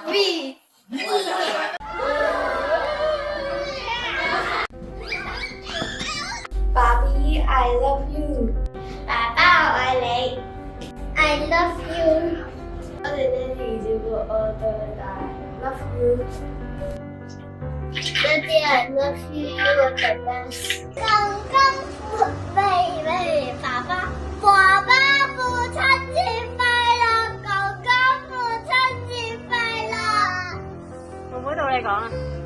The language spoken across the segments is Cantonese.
V。爸比 I love you。爸爸我愛你。I love you。我哋爹哋照顧我到大。Love you。爹哋 I love you， you are the best。公公妹妹，爸爸父親節快樂，公公父親節快樂。妹妹到你講啊！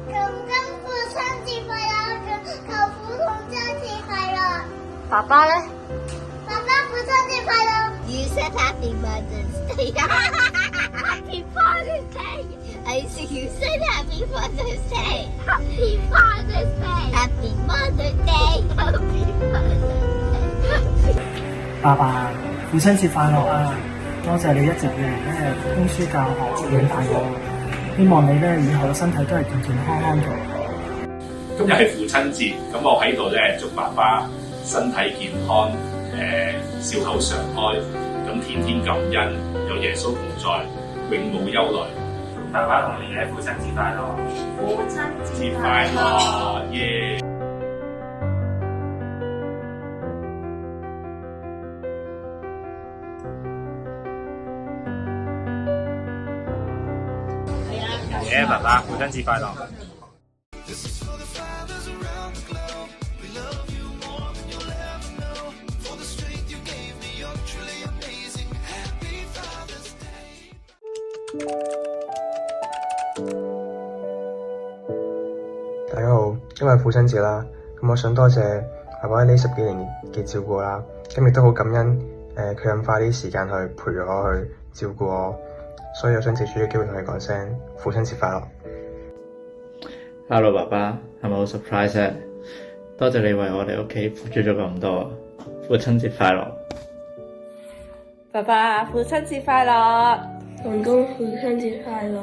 公公父親節快樂，舅父父親節快樂。爸爸咧？爸爸父親節快樂。You said Happy Mother's Day。Happy Father's Day。I see you said Happy Father's Day。Happy Father's Day。Happy Mother's Day。Happy Mother's Day。爸爸，父親節快樂啊！多謝你一直以嚟供書教學養大我，希望你以後嘅身體都係健健康康嘅。今日係父親節，咁我喺度祝爸爸身體健康，笑口常開，咁天天感恩，有耶穌同在，永無憂慮。爸爸同你父親節快樂！父親節快樂，耶！耶！爸爸父親節快樂！大家好，今日係父親節啦，咁我想多謝爸爸喺呢10幾年嘅照顧啦，咁亦都好感恩佢咁花啲時間去陪我去照顧我，所以我想藉住呢個機會同你講聲父親節快樂。Hello 爸爸，係咪好 surprise 啊？多謝你為我哋屋企付出咗咁多，父親節快樂！爸爸父親節快樂！公公父親節快樂！